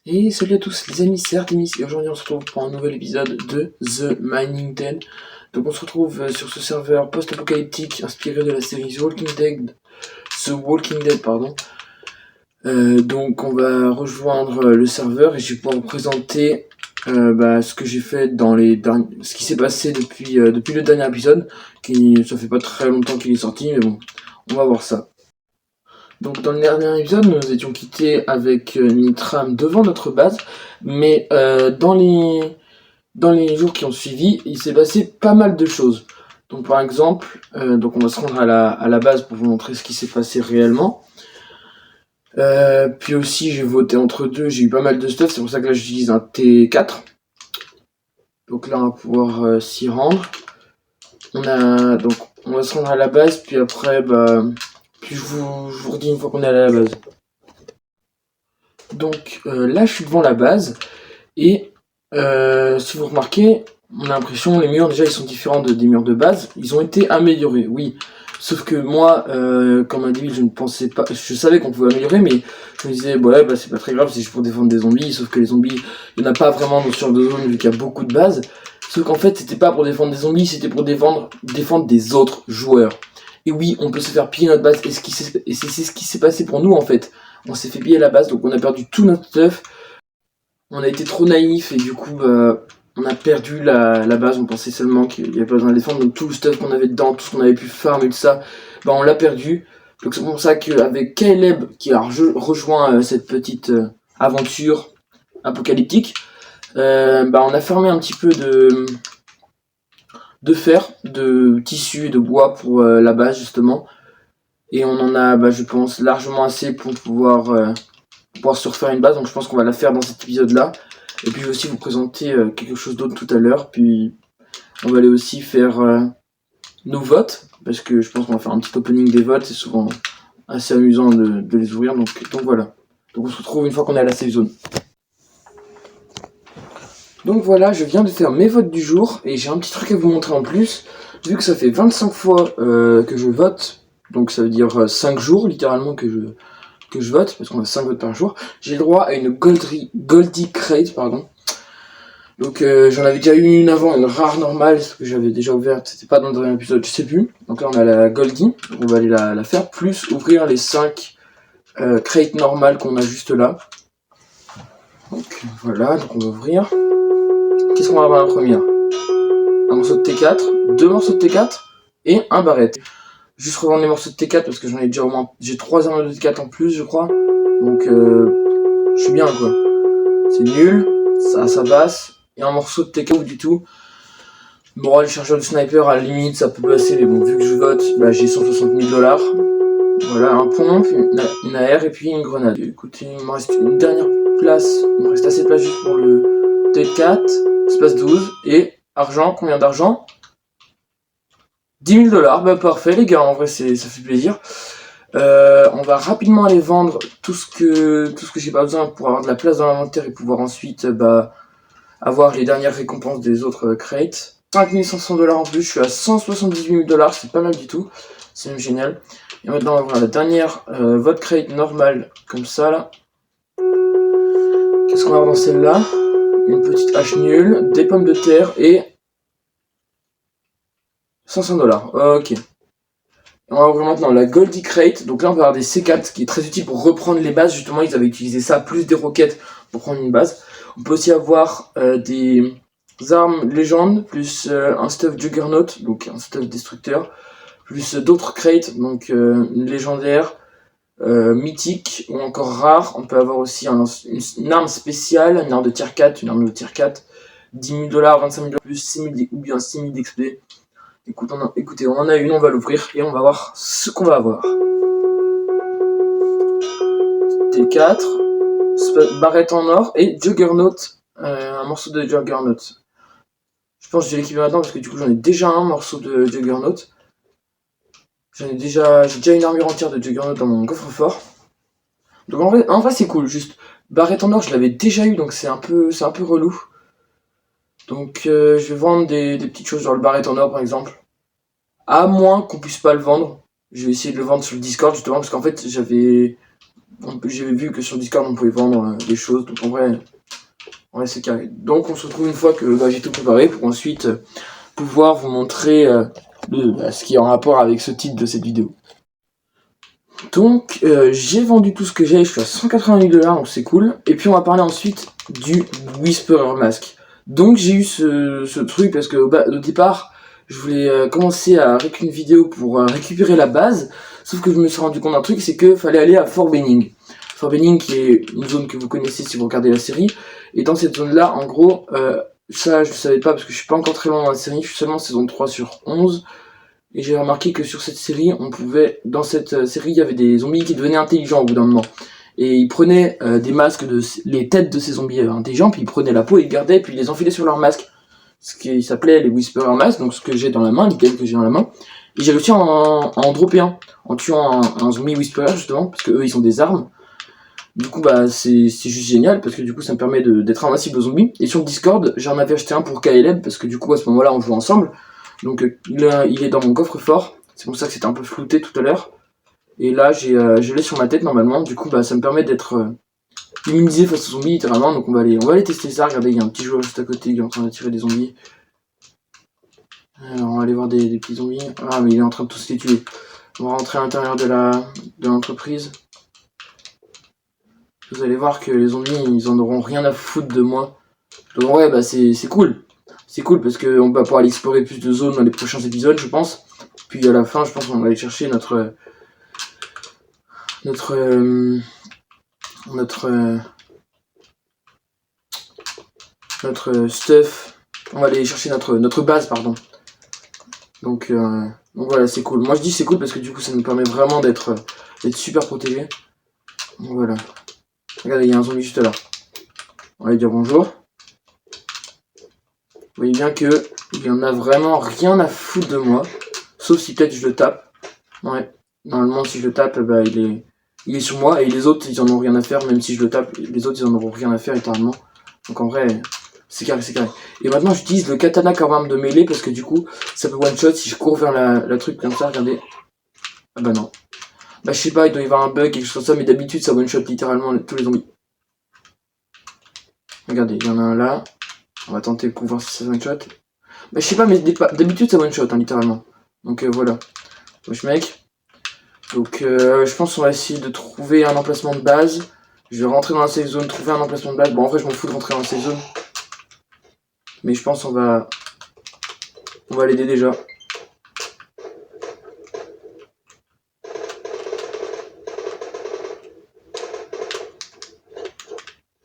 Et salut à tous les amis, c'est Artemis et aujourd'hui on se retrouve pour un nouvel épisode de The Mining Dead. Donc on se retrouve sur ce serveur post-apocalyptique inspiré de la série The Walking Dead pardon. Donc on va rejoindre le serveur et je vais pouvoir vous présenter ce que j'ai fait dans ce qui s'est passé depuis le dernier épisode, ça fait pas très longtemps qu'il est sorti mais bon, on va voir ça. Donc dans le dernier épisode, nous étions quittés avec Nitram devant notre base, mais dans les jours qui ont suivi, il s'est passé pas mal de choses. Donc par exemple, donc on va se rendre à la base pour vous montrer ce qui s'est passé réellement. Puis aussi j'ai voté entre deux, j'ai eu pas mal de stuff, c'est pour ça que là j'utilise un T4. Donc là on va pouvoir s'y rendre. On va se rendre à la base, puis après puis je vous redis une fois qu'on est allé à la base. Donc là je suis devant la base et si vous remarquez, on a l'impression les murs déjà ils sont différents des murs de base, ils ont été améliorés, oui. Sauf que moi, comme un débile, je ne pensais pas, je savais qu'on pouvait améliorer, mais je me disais ouais c'est pas très grave, c'est juste pour défendre des zombies, sauf que les zombies, il n'y en a pas vraiment sur de zone vu qu'il y a beaucoup de bases. Sauf qu'en fait c'était pas pour défendre des zombies, c'était pour défendre des autres joueurs. Et oui, on peut se faire piller notre base, et c'est ce qui s'est passé pour nous en fait. On s'est fait piller la base, donc on a perdu tout notre stuff. On a été trop naïf et du coup on a perdu la base, on pensait seulement qu'il n'y avait pas besoin de défendre, donc tout le stuff qu'on avait dedans, tout ce qu'on avait pu farm et tout ça, on l'a perdu. Donc c'est pour ça qu'avec Caleb qui a rejoint cette petite aventure apocalyptique, on a farmé un petit peu de fer, de tissu et de bois pour la base justement. Et on en a je pense largement assez pour pouvoir se refaire une base, donc je pense qu'on va la faire dans cet épisode là. Et puis je vais aussi vous présenter quelque chose d'autre tout à l'heure, puis on va aller aussi faire nos votes, parce que je pense qu'on va faire un petit opening des votes, c'est souvent assez amusant de les ouvrir, donc voilà. Donc on se retrouve une fois qu'on est à la safe zone. Donc voilà, je viens de faire mes votes du jour, et j'ai un petit truc à vous montrer en plus, vu que ça fait 25 fois que je vote, donc ça veut dire 5 jours littéralement que je vote, parce qu'on a 5 votes par jour, j'ai le droit à une Goldie Crate, pardon. Donc j'en avais déjà eu une avant, une rare normale, ce que j'avais déjà ouverte, c'était pas dans le dernier épisode, je sais plus. Donc là on a la Goldie, on va aller la faire, plus ouvrir les 5 crates normales qu'on a juste là. Donc voilà, donc on va ouvrir. Qu'est-ce qu'on va avoir la première? Un morceau de T4, 2 morceaux de T4 et un barrette. Juste revendre les morceaux de T4 parce que j'en ai déjà au moins, j'ai 3 armes de T4 en plus je crois. Donc je suis bien quoi. C'est nul, ça passe. Et un morceau de T4 du tout. Bon, le chargeur de sniper à la limite ça peut passer, mais bon vu que je vote, j'ai 160 000 $. Voilà, un pompe, une AR et puis une grenade. Écoutez, il me reste une dernière place, il me reste assez de place juste pour le T4, espace 12, et argent, combien d'argent? 10 000 $, parfait les gars, en vrai ça fait plaisir. On va rapidement aller vendre tout ce que j'ai pas besoin pour avoir de la place dans l'inventaire et pouvoir ensuite avoir les dernières récompenses des autres crates. 5500 $ en plus, je suis à 178 000 $, c'est pas mal du tout, c'est même génial. Et maintenant on va voir la dernière vote crate normale, comme ça là. Qu'est-ce qu'on va avoir dans celle-là? Une petite hache nulle, des pommes de terre et 500 $, ok. On va ouvrir maintenant la Goldie Crate, donc là on va avoir des C4 qui est très utile pour reprendre les bases, justement ils avaient utilisé ça, plus des roquettes pour prendre une base. On peut aussi avoir des armes légendes, plus un stuff Juggernaut, donc un stuff destructeur, plus d'autres crates, donc légendaire, mythique ou encore rare. On peut avoir aussi une arme spéciale, une arme de tier 4, une arme de tier 4, 10 000 $, 25 000 $, plus 6 000 ou bien 6 000 d'XP. Écoutez, on en a une, on va l'ouvrir et on va voir ce qu'on va avoir. T4, barrette en or et Juggernaut, un morceau de Juggernaut. Je pense que je vais l'équiper maintenant parce que du coup j'en ai déjà un morceau de Juggernaut. J'ai déjà une armure entière de Juggernaut dans mon coffre-fort. Donc en vrai c'est cool, juste barrette en or je l'avais déjà eu donc c'est un peu relou. Donc je vais vendre des petites choses genre le barrette en or par exemple. À moins qu'on puisse pas le vendre. Je vais essayer de le vendre sur le Discord justement parce qu'en fait j'avais J'ai vu que sur Discord on pouvait vendre des choses, donc en vrai c'est carré. Donc on se retrouve une fois que j'ai tout préparé pour ensuite pouvoir vous montrer ce qui est en rapport avec ce titre de cette vidéo. Donc j'ai vendu tout ce que j'ai, je suis à 188$, donc c'est cool. Et puis on va parler ensuite du Whisperer Mask. Donc j'ai eu ce truc parce que au départ je voulais commencer avec une vidéo pour récupérer la base. Sauf que je me suis rendu compte d'un truc, c'est que fallait aller à Fort Benning. Fort Benning qui est une zone que vous connaissez si vous regardez la série. Et dans cette zone là, en gros, ça je ne savais pas parce que je suis pas encore très loin dans la série, je suis seulement saison 3 sur 11. Et j'ai remarqué que sur cette série, dans cette série, il y avait des zombies qui devenaient intelligents au bout d'un moment. Et ils prenaient des masques, les têtes de ces zombies intelligents, puis ils prenaient la peau et ils gardaient, puis ils les enfilaient sur leur masque. Ce qui s'appelait les Whisperer Masks, donc ce que j'ai dans la main, l'idée que j'ai dans la main. Et j'ai réussi à en dropper un, en tuant un zombie Whisperer justement, parce que eux ils ont des armes. Du coup c'est juste génial, parce que du coup ça me permet d'être invincible aux zombies. Et sur Discord, j'en avais acheté un pour KLM, parce que du coup à ce moment-là on joue ensemble. Donc il est dans mon coffre-fort, c'est pour ça que c'était un peu flouté tout à l'heure. Et là je l'ai sur ma tête normalement, du coup ça me permet d'être immunisé face aux zombies littéralement. Donc on va aller tester ça. Regardez, il y a un petit joueur juste à côté qui est en train d'attirer des zombies. Alors on va aller voir des petits zombies. Ah mais il est en train de tous les tuer. On va rentrer à l'intérieur de l'entreprise. Vous allez voir que les zombies ils en auront rien à foutre de moi. Donc ouais c'est cool. C'est cool parce qu'on va pouvoir aller explorer plus de zones dans les prochains épisodes je pense. Puis à la fin je pense qu'on va aller chercher notre stuff. On va aller chercher notre base pardon. Donc voilà c'est cool. Moi je dis c'est cool parce que du coup ça nous permet vraiment d'être super protégé. Donc voilà. Regardez il y a un zombie juste là. On va lui dire bonjour. Vous voyez bien que il y en a vraiment rien à foutre de moi. Sauf si peut-être je le tape. Ouais. Normalement si je le tape il est sur moi et les autres ils en ont rien à faire même si je le tape. Les autres ils en auront rien à faire littéralement. Donc en vrai c'est carré. Et maintenant j'utilise le katana comme arme de mêlée parce que du coup ça peut one shot si je cours vers la truc comme ça. Regardez. Ah bah non. Bah je sais pas il doit y avoir un bug quelque chose comme ça mais d'habitude ça one shot littéralement tous les zombies. Regardez il y en a un là. On va tenter pour voir si ça one shot. Bah je sais pas mais d'habitude ça one shot littéralement. Donc voilà. Wesh mec. Donc je pense qu'on va essayer de trouver un emplacement de base. Je vais rentrer dans la safe zone, trouver un emplacement de base. Bon en vrai je m'en fous de rentrer dans la safe zone. Mais je pense on va l'aider déjà.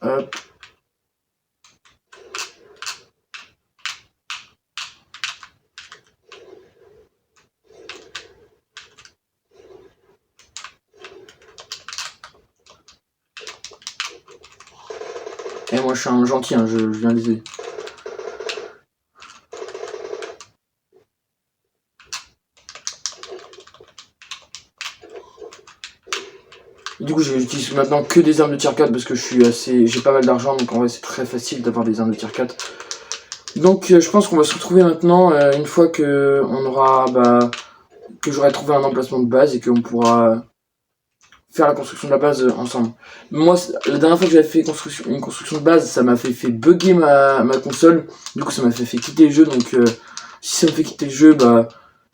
Hop. Et moi je suis un gentil, hein, je viens les aider. Du coup j'utilise maintenant que des armes de tier 4 parce que j'ai pas mal d'argent donc en vrai c'est très facile d'avoir des armes de tier 4. Donc je pense qu'on va se retrouver maintenant une fois que que j'aurai trouvé un emplacement de base et qu'on pourra faire la construction de la base ensemble. Moi la dernière fois que j'avais fait une construction de base ça m'a fait bugger ma console. Du coup ça m'a fait quitter le jeu donc si ça me fait quitter le jeu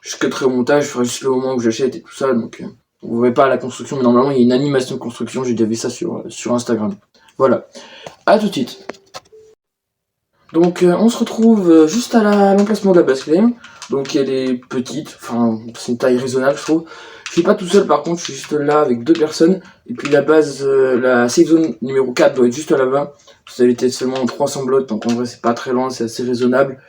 je cutterai au montage, je ferai juste le moment où j'achète et tout ça donc vous verrez pas la construction mais normalement il y a une animation de construction, j'ai déjà vu ça sur Instagram. Voilà, à tout de suite. Donc on se retrouve juste à l'emplacement de la base claim. Donc elle est petite, enfin c'est une taille raisonnable je trouve. Je suis pas tout seul par contre, je suis juste là avec 2 personnes. Et puis la base, la safe zone numéro 4 doit être juste là-bas. Ça était seulement 300 blocs, donc en vrai c'est pas très loin, c'est assez raisonnable.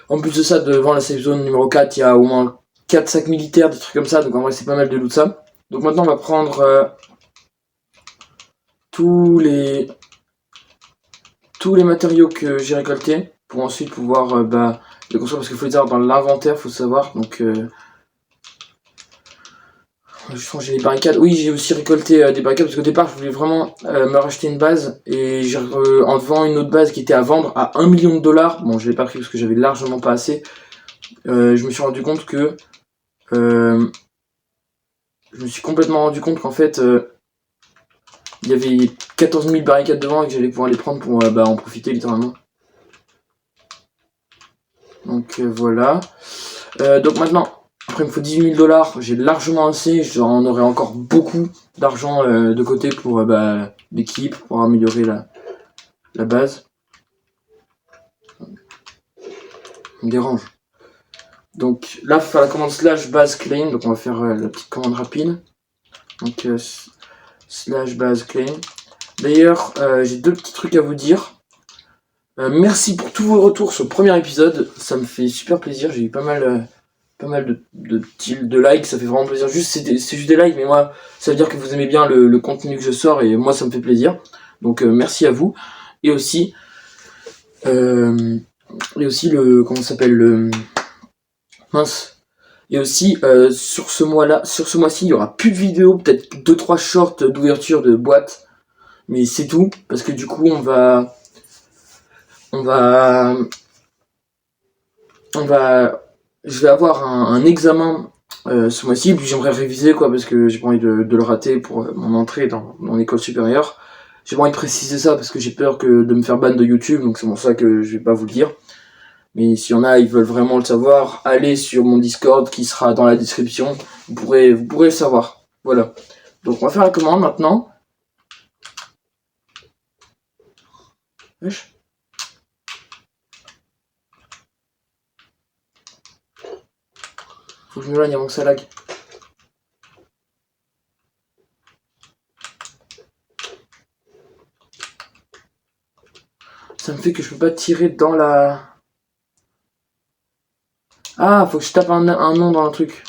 En plus de ça, devant la safe zone numéro 4, il y a au moins 4 sacs militaires, des trucs comme ça, donc en vrai c'est pas mal de loot ça. Donc maintenant on va prendre tous les matériaux que j'ai récoltés pour ensuite pouvoir les construire parce qu'il faut les avoir dans l'inventaire, faut savoir. Donc je pense que j'ai des barricades. Oui, j'ai aussi récolté des barricades parce qu'au départ je voulais vraiment me racheter une base et en vendant une autre base qui était à vendre à 1 million de dollars. Bon, je l'ai pas pris parce que j'avais largement pas assez. Je me suis rendu compte que je me suis complètement rendu compte qu'en fait il y avait 14 000 barricades devant et que j'allais pouvoir les prendre pour en profiter littéralement. Donc voilà. Donc maintenant, après il me faut 18 000 $, j'ai largement assez, j'en aurai encore beaucoup d'argent de côté pour l'équipe, pour améliorer la base. Ça me dérange. Donc là, il faut faire la commande slash base claim, donc on va faire la petite commande rapide. Donc slash base claim. D'ailleurs, j'ai 2 petits trucs à vous dire. Merci pour tous vos retours sur le premier épisode, ça me fait super plaisir, j'ai eu pas mal de likes, ça fait vraiment plaisir. C'est juste des likes, mais moi, ça veut dire que vous aimez bien le contenu que je sors et moi, ça me fait plaisir. Donc merci à vous. Et aussi, comment ça s'appelle mince. Et aussi, sur ce mois-ci, il y aura plus de vidéos, peut-être 2-3 shorts d'ouverture de boîtes. Mais c'est tout, parce que du coup, je vais avoir un examen ce mois-ci, puis j'aimerais réviser parce que j'ai pas envie de le rater pour mon entrée dans l'école supérieure. J'ai pas envie de préciser ça parce que j'ai peur de me faire ban de YouTube, donc c'est pour ça que je vais pas vous le dire. Mais s'il y en a, ils veulent vraiment le savoir, allez sur mon Discord qui sera dans la description, vous pourrez le savoir. Voilà. Donc on va faire la commande maintenant. Wesh. Faut que je m'éloigne avant que ça lag. Ça me fait que je peux pas tirer dans la... Ah, faut que je tape un nom dans le truc.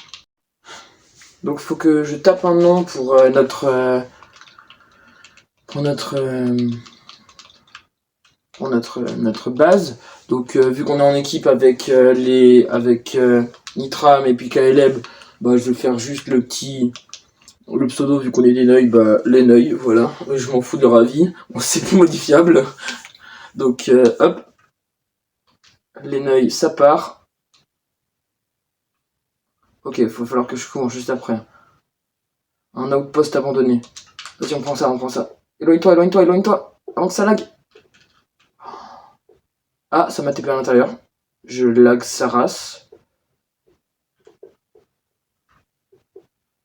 Donc faut que je tape un nom pour notre base. Donc vu qu'on est en équipe avec Nitram et puis Kaleb, je vais faire juste le pseudo vu qu'on est des Neuils, les Neuils, voilà. Je m'en fous de leur avis, c'est plus modifiable. Donc hop, les Neuils, ça part. Ok, il va falloir que je cours juste après. Un outpost abandonné. Vas-y, on prend ça. Éloigne-toi, avant que ça lag. Ah, ça m'a TP à l'intérieur. Je lag sa race.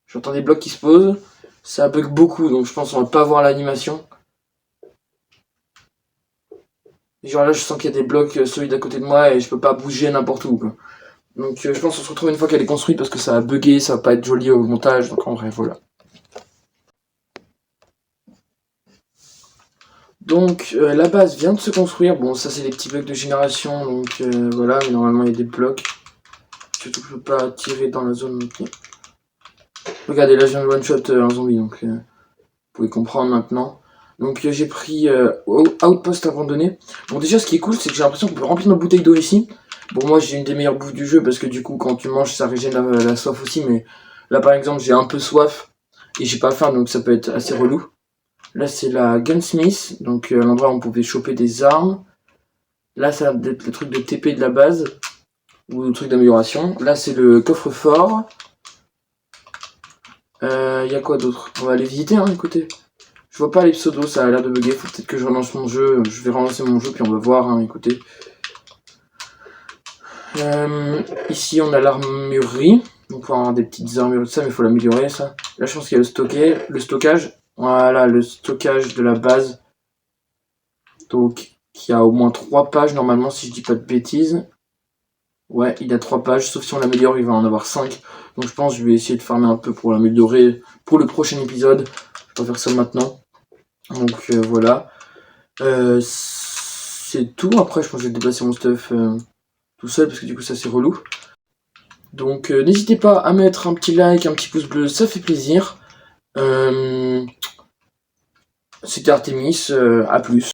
J'entends des blocs qui se posent. Ça bug beaucoup, donc je pense qu'on va pas voir l'animation. Genre là, je sens qu'il y a des blocs solides à côté de moi et je peux pas bouger n'importe où, quoi. Donc je pense qu'on se retrouve une fois qu'elle est construite parce que ça va bugger, ça va pas être joli au montage, donc en vrai, voilà. Donc la base vient de se construire, bon ça c'est les petits blocs de génération, donc voilà, mais normalement il y a des blocs. Surtout que je peux pas tirer dans la zone. Okay. Regardez, là je viens de one shot un zombie, donc vous pouvez comprendre maintenant. Donc j'ai pris outpost abandonné. Bon déjà ce qui est cool c'est que j'ai l'impression qu'on peut remplir nos bouteilles d'eau ici. Bon moi j'ai une des meilleures bouffes du jeu parce que du coup quand tu manges ça régène la soif aussi, mais là par exemple j'ai un peu soif et j'ai pas faim donc ça peut être assez relou. Là c'est la gunsmith, donc l'endroit où on pouvait choper des armes. Là ça va être le truc de TP de la base, ou le truc d'amélioration. Là c'est le coffre-fort. Y a quoi d'autre? On va aller visiter, écoutez. Je vois pas les pseudos, ça a l'air de bugger, faut peut-être que je relance mon jeu. Je vais relancer mon jeu puis on va voir, écoutez. Ici on a l'armurerie. On peut avoir des petites armures de ça, mais il faut l'améliorer ça. Là je pense qu'il y a le stockage. Voilà, le stockage de la base. Donc, qui a au moins 3 pages normalement, si je dis pas de bêtises. Ouais, il a 3 pages, sauf si on l'améliore, il va en avoir 5. Donc je pense que je vais essayer de farmer un peu pour l'améliorer pour le prochain épisode. Je vais faire ça maintenant. Donc voilà. C'est tout. Après, je pense que je vais déplacer mon stuff tout seul, parce que du coup, ça c'est relou. Donc n'hésitez pas à mettre un petit like, un petit pouce bleu, ça fait plaisir. C'était Artemis, à plus.